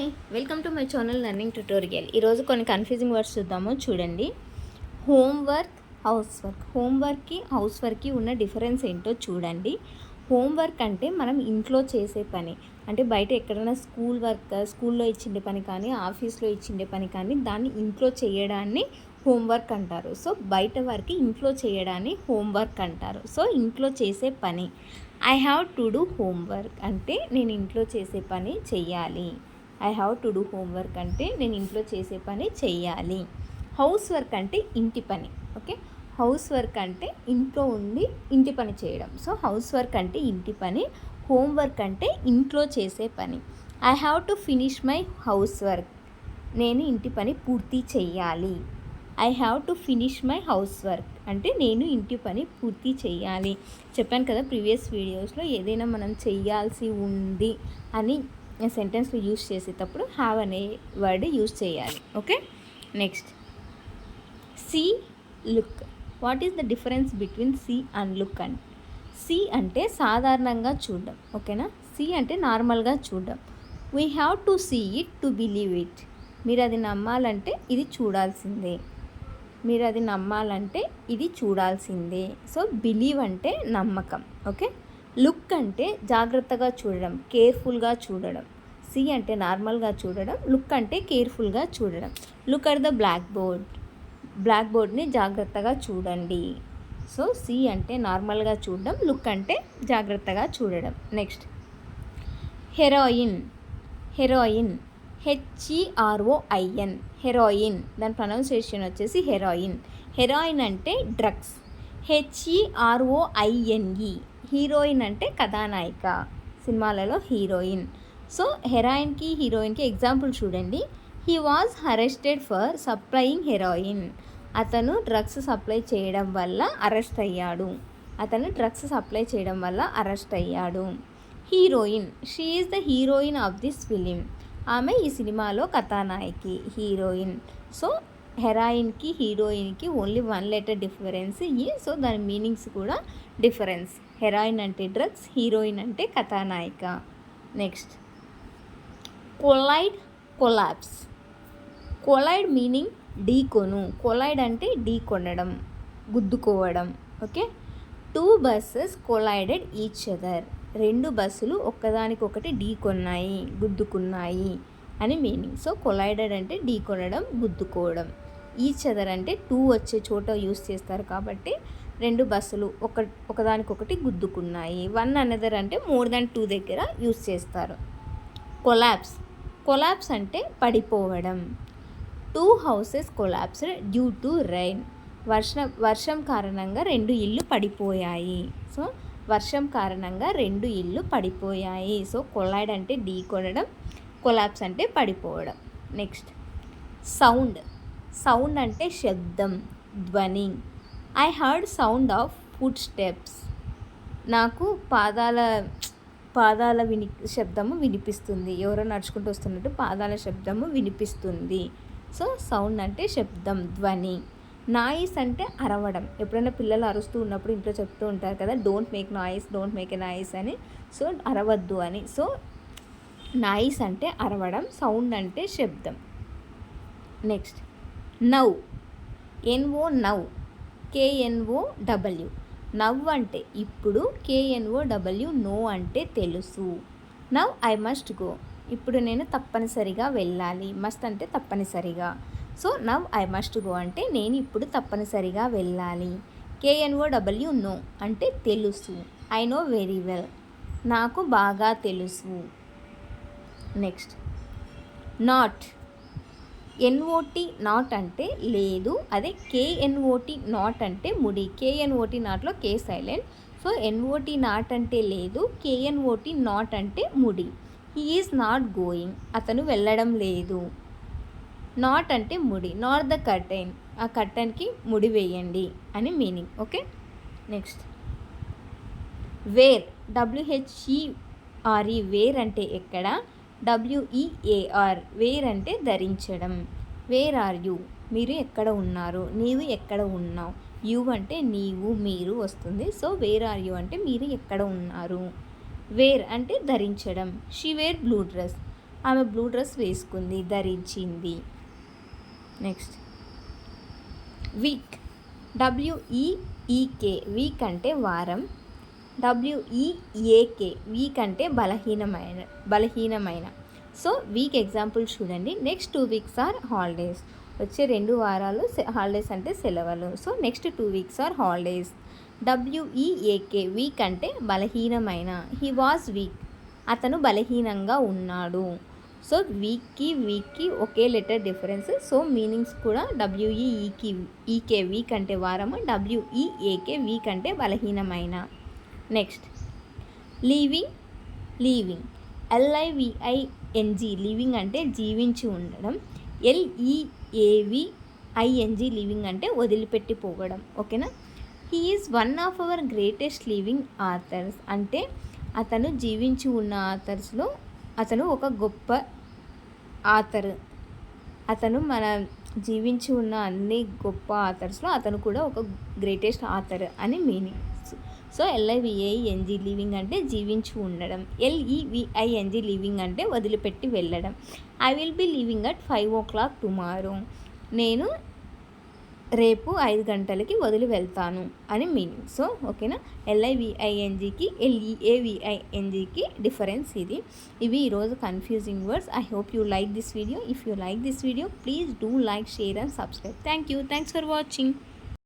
Hi, welcome to my channel learning tutorial. ఈరోజు కొన్ని confusing words చూద్దాము. చూడండి, హోంవర్క్, హౌస్ వర్క్. హోంవర్క్కి హౌస్ వర్క్కి ఉన్న డిఫరెన్స్ ఏంటో చూడండి. హోంవర్క్ అంటే మనం ఇంట్లో చేసే పని, అంటే బయట ఎక్కడైనా స్కూల్లో ఇచ్చిండే పని కానీ ఆఫీస్లో ఇచ్చిండే పని కానీ దాన్ని ఇంట్లో చేయడాన్ని హోంవర్క్ అంటారు. సో బయట వరకు ఇంట్లో చేయడాన్ని హోంవర్క్ అంటారు. సో ఇంట్లో చేసే పని. I have to do homework అంటే నేను ఇంట్లో చేసే పని చెయ్యాలి. I have to do homework అంటే నేను ఇంట్లో చేసే పని చెయ్యాలి. హౌస్ వర్క్ అంటే ఇంటి పని. ఓకే, హౌస్ వర్క్ అంటే ఇంట్లో ఉండి ఇంటి పని చేయడం. సో హౌస్ వర్క్ అంటే ఇంటి పని, హోంవర్క్ అంటే ఇంట్లో చేసే పని. I have to finish my house work, నేను ఇంటి పని పూర్తి చెయ్యాలి. I have to finish my house work అంటే నేను ఇంటి పని పూర్తి చెయ్యాలి. చెప్పాను కదా ప్రీవియస్ వీడియోస్లో, ఏదైనా మనం చెయ్యాల్సి ఉంది అని సెంటెన్స్లో యూజ్ చేసేటప్పుడు హ్యావ్ అనే వర్డ్ యూజ్ చేయాలి. Okay, next see, look. What is the difference between see and look? And see అంటే సాధారణంగా చూడడం. ఓకేనా, సీ అంటే నార్మల్గా చూడడం. We have to see it to believe it. మీరు అది నమ్మాలంటే ఇది చూడాల్సిందే. మీరు అది నమ్మాలంటే ఇది చూడాల్సిందే. సో బిలీవ్ అంటే నమ్మకం. ఓకే, లుక్ అంటే జాగ్రత్తగా చూడడం, కేర్ఫుల్గా చూడడం. సి అంటే నార్మల్గా చూడడం, లుక్ అంటే కేర్ఫుల్గా చూడడం. Look at the blackboard, బ్లాక్ బోర్డ్ని జాగ్రత్తగా చూడండి. సో సి అంటే నార్మల్గా చూడడం, లుక్ అంటే జాగ్రత్తగా చూడడం. Next heroin. Heroin HEROIN, heroin, దాని ప్రొనౌన్సియేషన్ వచ్చేసి హెరాయిన్. హెరాయిన్ అంటే డ్రగ్స్. HEROINE, హీరోయిన్ అంటే కథానాయిక, సినిమాలలో హీరోయిన్. సో హెరాయిన్కి హీరోయిన్కి ఎగ్జాంపుల్ చూడండి. He was arrested for supplying heroin, అతను డ్రగ్స్ సప్లై చేయడం వల్ల అరెస్ట్ అయ్యాడు. అతను డ్రగ్స్ సప్లై చేయడం వల్ల అరెస్ట్ అయ్యాడు. Heroine, she is the heroine of this film, ఆమె ఈ సినిమాలో కథానాయకి, హీరోయిన్. సో హెరాయిన్కి హీరోయిన్కి only 1 letter difference E. So దాని మీనింగ్స్ కూడా డిఫరెన్స్. హెరాయిన్ అంటే డ్రగ్స్, హీరోయిన్ అంటే కథానాయిక. Next collide, collapse. Collide meaning ఢీకొను. కొలైడ్ అంటే ఢీకొనడం, గుద్దుకోవడం. Okay, 2 buses collided each other, 2 బస్సులు ఒక్కదానికొకటి ఢీకొన్నాయి, గుద్దుకున్నాయి అని మీనింగ్. సో కొలైడెడ్ అంటే ఢీకొనడం, గుద్దుకోవడం. ఈచ్ అదర్ అంటే 2 వచ్చే చోట యూస్ చేస్తారు కాబట్టి 2 బస్సులు ఒకదానికొకటి గుద్దుకున్నాయి. 1 అనదర్ అంటే మోర్ దాన్ 2 దగ్గర యూస్ చేస్తారు. కొలాప్స్. కొలాప్స్ అంటే పడిపోవడం. 2 houses collapsed due to rain, వర్షం కారణంగా 2 ఇళ్ళు పడిపోయాయి. సో వర్షం కారణంగా 2 ఇళ్ళు పడిపోయాయి. సో కొలైడ్ అంటే ఢీకొనడం, కొలాప్స్ అంటే పడిపోవడం. Next sound. సౌండ్ అంటే శబ్దం, ధ్వని. I heard sound of foot steps, నాకు పాదాల శబ్దము వినిపిస్తుంది. ఎవరో నడుచుకుంటూ వస్తున్నట్టు పాదాల శబ్దము వినిపిస్తుంది. సో సౌండ్ అంటే శబ్దం, ధ్వని. నాయిస్ అంటే అరవడం. ఎప్పుడైనా పిల్లలు అరుస్తూ ఉన్నప్పుడు ఇంట్లో చెప్తూ ఉంటారు కదా, don't make noise, don't make a noise అని. సో అరవద్దు అని. సో నాయిస్ అంటే అరవడం, సౌండ్ అంటే శబ్దం. Next now. NO now, KNOW. Now అంటే ఇప్పుడు, KNOW నో అంటే తెలుసు. నవ్ ఐ మస్ట్ గో, ఇప్పుడు నేను తప్పనిసరిగా వెళ్ళాలి. మస్ట్ అంటే తప్పనిసరిగా. So now I must go అంటే నేను ఇప్పుడు తప్పనిసరిగా వెళ్ళాలి. KNOW నో అంటే తెలుసు. ఐ నో వెరీ వెల్, నాకు బాగా తెలుసు. Next not. NOT నాట్ అంటే లేదు, అదే KNOT నాట్ అంటే ముడి. KNOT నాట్లో K silent. So NOT not అంటే లేదు, KNOT నాట్ అంటే ముడి. హీ ఈజ్ నాట్ గోయింగ్, అతను వెళ్ళడం లేదు. నాట్ అంటే ముడి. నాట్ ద కర్టెన్, ఆ కర్టెన్కి ముడి వేయండి అని meaning. Okay, next where. WHERE, where అంటే ఎక్కడ. WEAR, వేర్ అంటే ధరించడం. వేర్ ఆర్ యూ, మీరు ఎక్కడ ఉన్నారు, నీవు ఎక్కడ ఉన్నావు. యూ అంటే నీవు, మీరు వస్తుంది. సో వేర్ ఆర్ యూ అంటే మీరు ఎక్కడ ఉన్నారు. వేర్ అంటే ధరించడం. షీ వేర్ బ్లూ డ్రెస్, ఆమె బ్లూ డ్రెస్ వేసుకుంది, ధరించింది. నెక్స్ట్ వీక్, WEEK, వీక్ అంటే వారం. WEAK, వీక్ అంటే బలహీనమైన. సో వీక్ ఎగ్జాంపుల్ చూడండి. నెక్స్ట్ 2 వీక్స్ ఆర్ హాలిడేస్, వచ్చే 2 వారాలు హాలిడేస్ అంటే సెలవులు. So next 2 weeks or holidays. WEAK, week అంటే బలహీనమైన. హీ వాజ్ వీక్, అతను బలహీనంగా ఉన్నాడు. సో వీక్కి ఒకే లెటర్ డిఫరెన్స్. సో మీనింగ్స్ కూడా WEEK వీక్ అంటే వారము, WEAK వీక్ అంటే బలహీనమైన. నెక్స్ట్ లీవింగ్, LIVING లీవింగ్ అంటే జీవించి ఉండడం. LEAVING లీవింగ్ అంటే వదిలిపెట్టిపోవడం. ఓకేనా. He is one of our greatest living authors, అంటే అతను జీవించి ఉన్న ఆథర్స్లో అతను ఒక గొప్ప ఆథర్. అతను మన జీవించి ఉన్న అన్ని గొప్ప ఆథర్స్లో అతను కూడా ఒక గ్రేటెస్ట్ ఆథర్ అని మీనింగ్. సో LIVING లివింగ్ అంటే జీవించి ఉండడం. LEVING లివింగ్ అంటే వదిలిపెట్టి వెళ్ళడం. I will be leaving at 5 o'clock tomorrow, నేను రేపు 5 గంటలకి వదిలి వెళ్తాను అని మీనింగ్. సో ఓకేనా. LIVINGకి LEAVINGకి డిఫరెన్స్ ఇది. ఇవి ఈరోజు confusing words. I hope you like this video. If you like this video, please do like, share and subscribe. Thanks for watching.